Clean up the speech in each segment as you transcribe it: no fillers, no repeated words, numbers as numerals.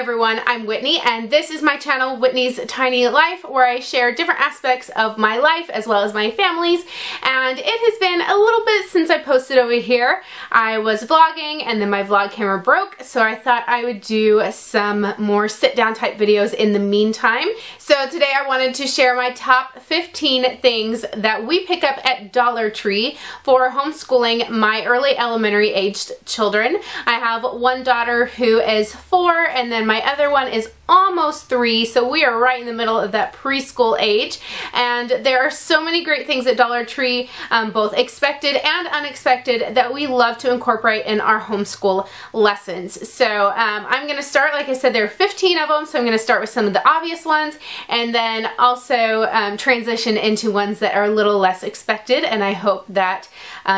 everyone, I'm Whitney and this is my channel Whitney's Tiny Life, where I share different aspects of my life as well as my family's, and it has been a little bit since I posted over here. I was vlogging and then my vlog camera broke, so I thought I would do some more sit down type videos in the meantime. So today I wanted to share my top 15 things that we pick up at Dollar Tree for homeschooling my early elementary aged children. I have one daughter who is 4 and then my other one is almost 3, so we are right in the middle of that preschool age, and there are so many great things at Dollar Tree, both expected and unexpected, that we love to incorporate in our homeschool lessons. So I'm going to start, like I said, there are 15 of them, so I'm going to start with some of the obvious ones and then also transition into ones that are a little less expected, and I hope that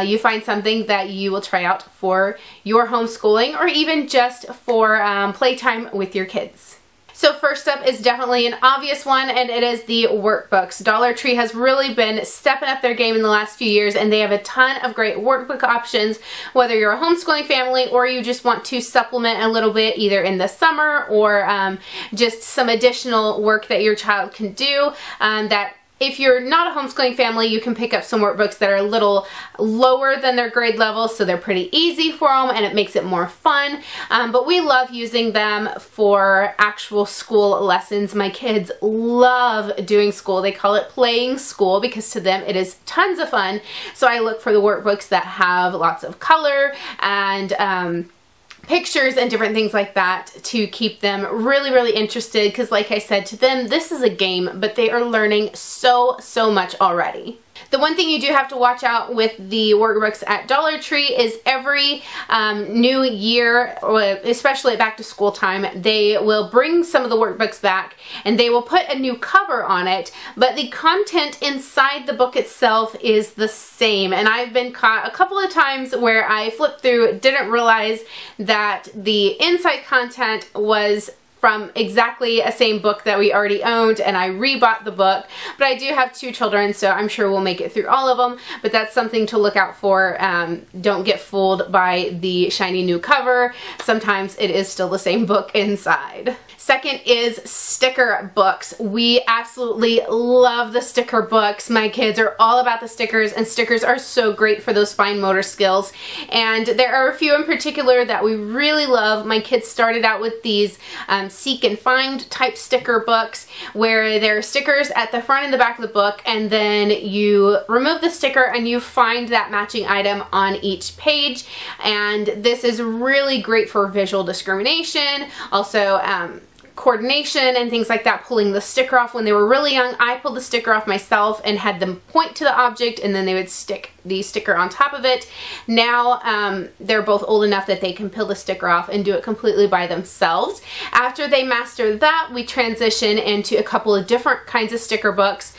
you find something that you will try out for your homeschooling or even just for playtime with your kids. So first up is definitely an obvious one, and it is the workbooks. Dollar Tree has really been stepping up their game in the last few years, and they have a ton of great workbook options, whether you're a homeschooling family or you just want to supplement a little bit either in the summer or just some additional work that your child can do that if you're not a homeschooling family, you can pick up some workbooks that are a little lower than their grade level, so they're pretty easy for them and it makes it more fun. But we love using them for actual school lessons. My kids love doing school. They call it playing school because to them it is tons of fun. So I look for the workbooks that have lots of color and pictures and different things like that to keep them really interested, because like I said, to them this is a game, but they are learning so much already. The one thing you do have to watch out with the workbooks at Dollar Tree is every new year, or especially at back to school time, they will bring some of the workbooks back and they will put a new cover on it, but the content inside the book itself is the same. And I've been caught a couple of times where I flipped through, didn't realize that the inside content was from exactly a same book that we already owned, and I rebought the book. But I do have 2 children, so I'm sure we'll make it through all of them, but that's something to look out for. Don't get fooled by the shiny new cover. Sometimes it is still the same book inside. Second is sticker books. We absolutely love the sticker books. My kids are all about the stickers, and stickers are so great for those fine motor skills. And there are a few in particular that we really love. My kids started out with these seek and find type sticker books, where there are stickers at the front and the back of the book, and then you remove the sticker and you find that matching item on each page. And this is really great for visual discrimination, also coordination and things like that, pulling the sticker off. When they were really young, I pulled the sticker off myself and had them point to the object, and then they would stick the sticker on top of it. Now they're both old enough that they can peel the sticker off and do it completely by themselves. After they master that, we transition into a couple of different kinds of sticker books.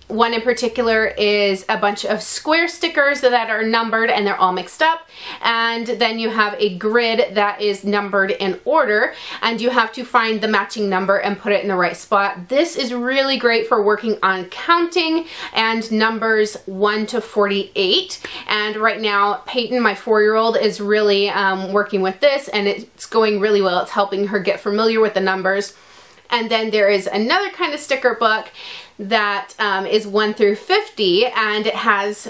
One in particular is a bunch of square stickers that are numbered and they're all mixed up, and then you have a grid that is numbered in order, and you have to find the matching number and put it in the right spot. This is really great for working on counting and numbers 1 to 48. And right now Peyton, my 4-year-old, is really working with this, and it's going really well. It's helping her get familiar with the numbers. And then there is another kind of sticker book that is 1 through 50, and it has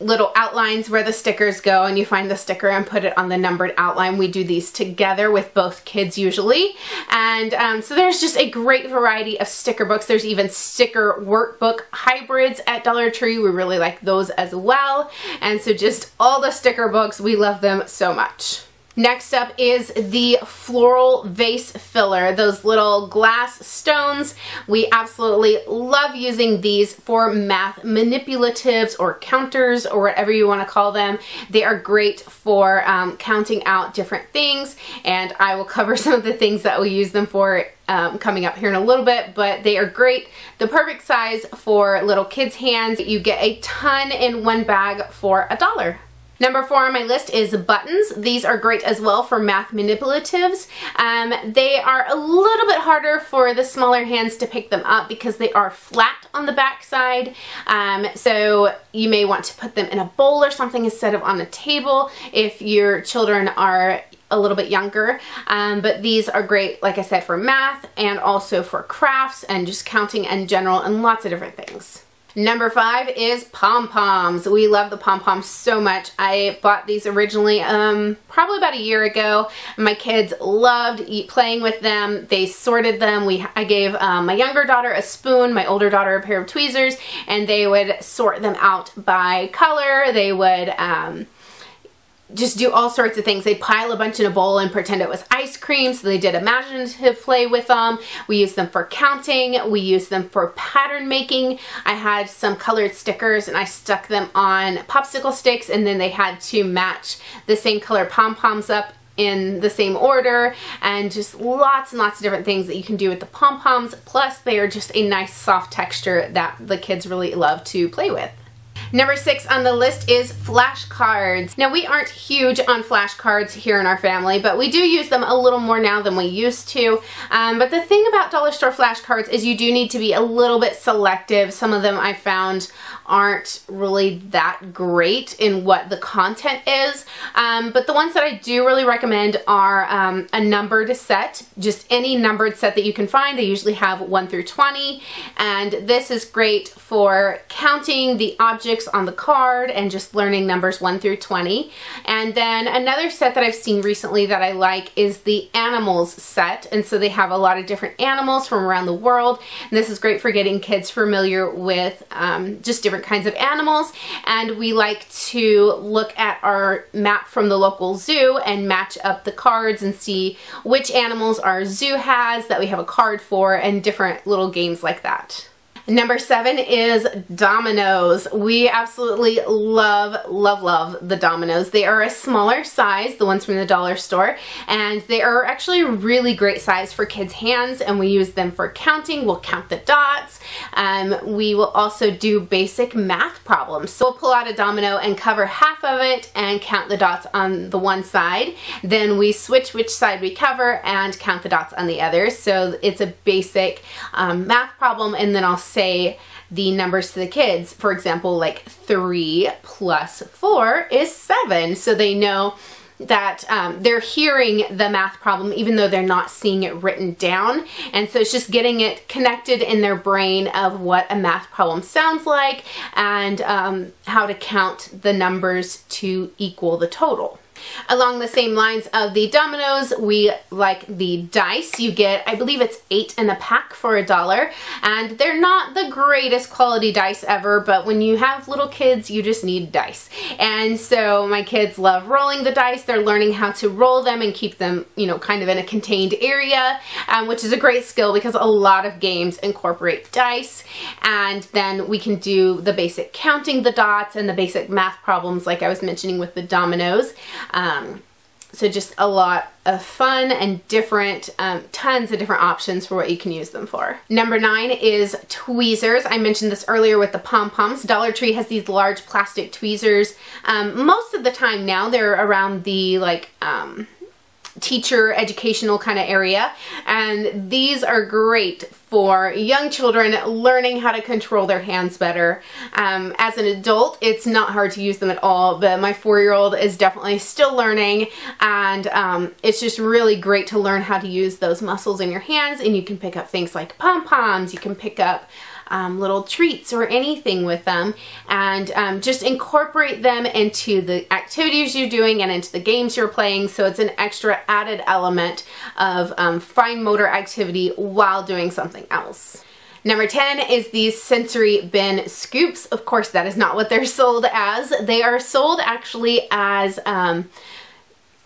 little outlines where the stickers go, and you find the sticker and put it on the numbered outline. We do these together with both kids usually, and so there's just a great variety of sticker books. There's even sticker workbook hybrids at Dollar Tree. We really like those as well, and so just all the sticker books, we love them so much. Next up is the floral vase filler, those little glass stones. We absolutely love using these for math manipulatives or counters or whatever you want to call them. They are great for counting out different things, and I will cover some of the things that we use them for coming up here in a little bit, but they are great. The perfect size for little kids' hands. You get a ton in one bag for $1. Number 4 on my list is buttons. These are great as well for math manipulatives. They are a little bit harder for the smaller hands to pick them up because they are flat on the back side. So you may want to put them in a bowl or something instead of on a table if your children are a little bit younger. But these are great, like I said, for math and also for crafts and just counting in general and lots of different things. Number 5 is Pom Poms. We love the Pom Poms so much. I bought these originally probably about a year ago. My kids loved playing with them. They sorted them. I gave my younger daughter a spoon, my older daughter a pair of tweezers, and they would sort them out by color. They would just do all sorts of things. They'd pile a bunch in a bowl and pretend it was ice cream, so they did imaginative play with them. We used them for counting. We used them for pattern making. I had some colored stickers and I stuck them on popsicle sticks, and then they had to match the same color pom-poms up in the same order, and just lots and lots of different things that you can do with the pom-poms. Plus, they are just a nice soft texture that the kids really love to play with. Number 6 on the list is flashcards. Now, we aren't huge on flashcards here in our family, but we do use them a little more now than we used to. But the thing about dollar store flashcards is you do need to be a little bit selective. Some of them I found aren't really that great in what the content is. But the ones that I do really recommend are a numbered set, just any numbered set that you can find. They usually have 1 through 20, and this is great for counting the objects on the card and just learning numbers 1 through 20. And then another set that I've seen recently that I like is the animals set, and so they have a lot of different animals from around the world, and this is great for getting kids familiar with just different kinds of animals. And we like to look at our map from the local zoo and match up the cards and see which animals our zoo has that we have a card for, and different little games like that. Number 7 is Dominoes. We absolutely love the Dominoes. They are a smaller size, the ones from the dollar store, and they are actually a really great size for kids' hands, and we use them for counting. We'll count the dots. We will also do basic math problems. So we'll pull out a domino and cover half of it and count the dots on the one side. Then we switch which side we cover and count the dots on the other. So it's a basic math problem, and then I'll say the numbers to the kids. For example, like 3 plus 4 is 7. So they know that they're hearing the math problem even though they're not seeing it written down. And so it's just getting it connected in their brain of what a math problem sounds like, and how to count the numbers to equal the total. Along the same lines of the dominoes, we like the dice. You get, I believe it's 8 in a pack for $1, and they're not the greatest quality dice ever, but when you have little kids, you just need dice. And so my kids love rolling the dice. They're learning how to roll them and keep them, you know, kind of in a contained area, which is a great skill because a lot of games incorporate dice. And then we can do the basic counting the dots and the basic math problems like I was mentioning with the dominoes. So just a lot of fun and different, tons of different options for what you can use them for. Number 9 is tweezers. I mentioned this earlier with the Pom Poms. Dollar Tree has these large plastic tweezers. Most of the time now they're around the teacher educational kind of area, and these are great for young children learning how to control their hands better. As an adult, it's not hard to use them at all, but my 4-year-old is definitely still learning, and it's just really great to learn how to use those muscles in your hands. And you can pick up things like pom-poms, you can pick up little treats or anything with them, and just incorporate them into the activities you're doing and into the games you're playing, so it's an extra added element of fine motor activity while doing something else. Number 10 is these sensory bin scoops. Of course, that is not what they're sold as. They are sold actually as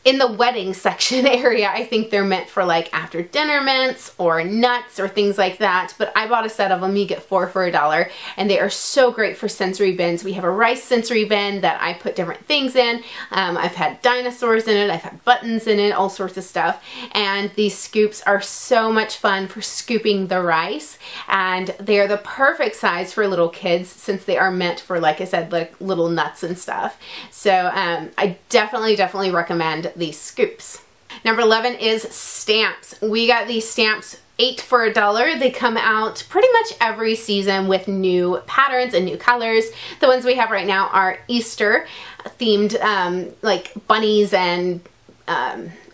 in the wedding section area. I think they're meant for like after dinner mints or nuts or things like that. But I bought a set of them. You get 4 for $1, and they are so great for sensory bins. We have a rice sensory bin that I put different things in. I've had dinosaurs in it. I've had buttons in it, all sorts of stuff. And these scoops are so much fun for scooping the rice, and they are the perfect size for little kids since they are meant for, like I said, like little nuts and stuff. So I definitely recommend these scoops. Number 11 is stamps. We got these stamps 8 for $1. They come out pretty much every season with new patterns and new colors. The ones we have right now are Easter themed, like bunnies and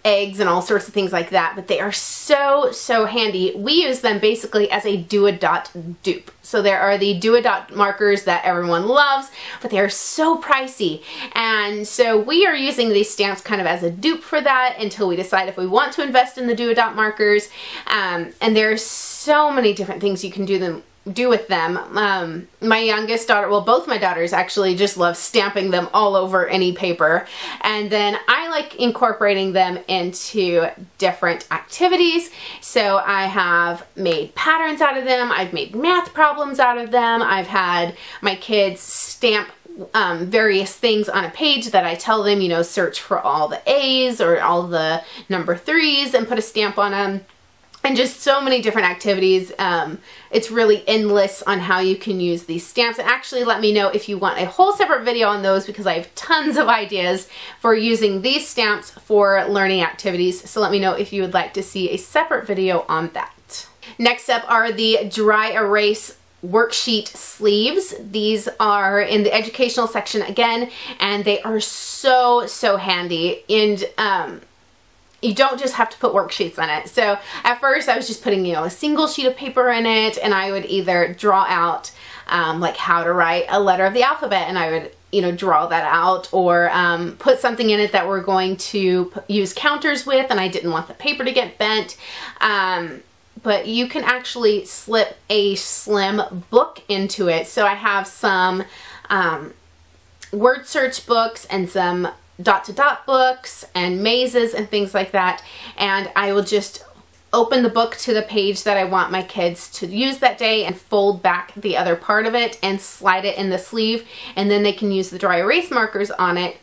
eggs and all sorts of things like that, but they are so handy. We use them basically as a do-a-dot dupe. So there are the do-a-dot markers that everyone loves, but they are so pricey, and so we are using these stamps kind of as a dupe for that until we decide if we want to invest in the do-a-dot markers. And there's so many different things you can do with them. My youngest daughter, well, both my daughters actually just love stamping them all over any paper, and then I like incorporating them into different activities. So I have made patterns out of them, I've made math problems out of them, I've had my kids stamp various things on a page that I tell them, you know, search for all the A's or all the number 3s and put a stamp on them. And just so many different activities. It's really endless on how you can use these stamps. And actually let me know if you want a whole separate video on those, because I have tons of ideas for using these stamps for learning activities. So let me know if you would like to see a separate video on that. Next up are the DryErase Worksheet Sleeves. These are in the educational section again, and they are so handy. And you don't just have to put worksheets on it. So at first I was just putting, you know, a single sheet of paper in it, and I would either draw out like how to write a letter of the alphabet, and I would, you know, draw that out, or put something in it that we're going to use counters with, and I didn't want the paper to get bent. But you can actually slip a slim book into it. So I have some word search books and some dot-to-dot books and mazes and things like that, and I will just open the book to the page that I want my kids to use that day and fold back the other part of it and slide it in the sleeve, and then they can use the dry erase markers on it,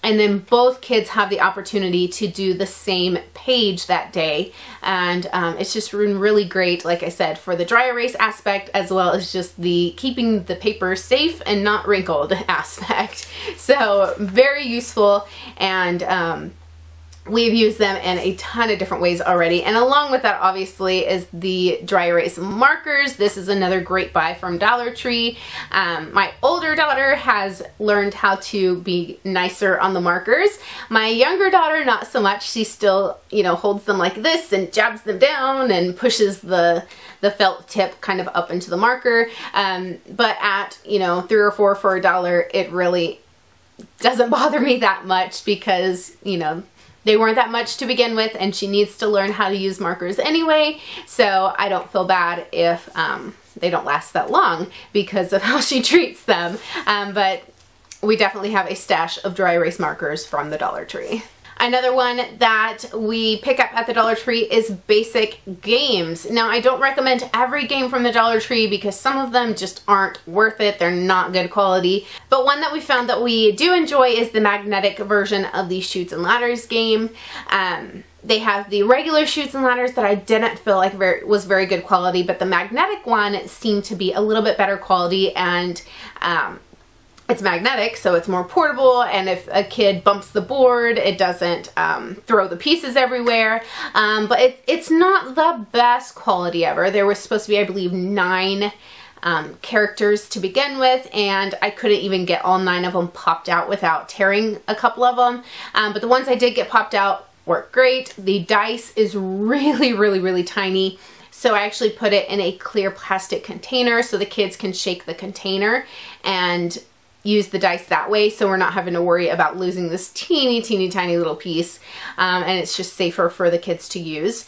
and then both kids have the opportunity to do the same page that day. And it's just really great, like I said, for the dry erase aspect, as well as just the keeping the paper safe and not wrinkled aspect. So very useful, and we've used them in a ton of different ways already. And along with that, obviously, is the DryErase Markers. This is another great buy from Dollar Tree. My older daughter has learned how to be nicer on the markers. My younger daughter, not so much. She still, you know, holds them like this and jabs them down and pushes the felt tip kind of up into the marker. But at, you know, 3 or 4 for $1, it really doesn't bother me that much, because, you know, they weren't that much to begin with, and she needs to learn how to use markers anyway, so I don't feel bad if they don't last that long because of how she treats them. But we definitely have a stash of dry erase markers from the Dollar Tree. Another one that we pick up at the Dollar Tree is basic games. Now, I don't recommend every game from the Dollar Tree because some of them just aren't worth it. They're not good quality. But one that we found that we do enjoy is the magnetic version of the Chutes and Ladders game. They have the regular Chutes and Ladders that I didn't feel like was very good quality, but the magnetic one seemed to be a little bit better quality, and it's magnetic, so it's more portable, and if a kid bumps the board, it doesn't throw the pieces everywhere. But it's not the best quality ever. There was supposed to be, I believe, 9 characters to begin with, and I couldn't even get all 9 of them popped out without tearing a couple of them. But the ones I did get popped out work great. The dice is really tiny. So I actually put it in a clear plastic container so the kids can shake the container and use the dice that way, so we're not having to worry about losing this teeny tiny little piece, and it's just safer for the kids to use.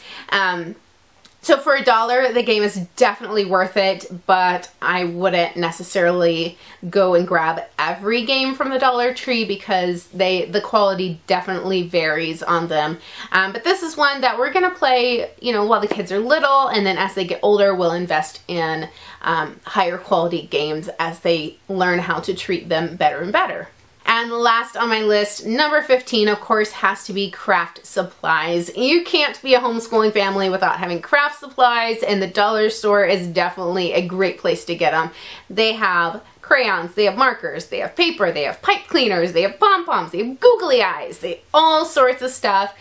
So for $1, the game is definitely worth it, but I wouldn't necessarily go and grab every game from the Dollar Tree because the quality definitely varies on them. But this is one that we're gonna play, you know, while the kids are little, and then as they get older, we'll invest in higher quality games as they learn how to treat them better and better. And last on my list, number 15, of course, has to be craft supplies. You can't be a homeschooling family without having craft supplies, and the dollar store is definitely a great place to get them. They have crayons, they have markers, they have paper, they have pipe cleaners, they have Pom Poms, they have googly eyes, they all sorts of stuff.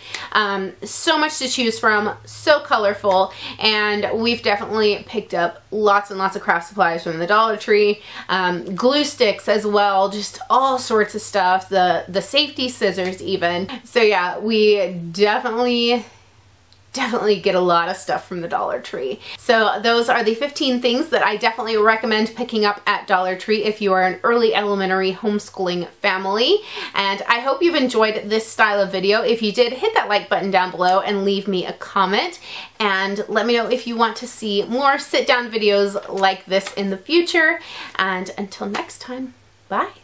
So much to choose from, so colorful, and we've definitely picked up lots and lots of craft supplies from the Dollar Tree. Glue sticks as well, just all sorts of stuff, the safety scissors even. So yeah, we definitely get a lot of stuff from the Dollar Tree. So those are the 15 things that I definitely recommend picking up at Dollar Tree if you are an early elementary homeschooling family. And I hope you've enjoyed this style of video. If you did, hit that like button down below and leave me a comment. And let me know if you want to see more sit-down videos like this in the future. And until next time, bye.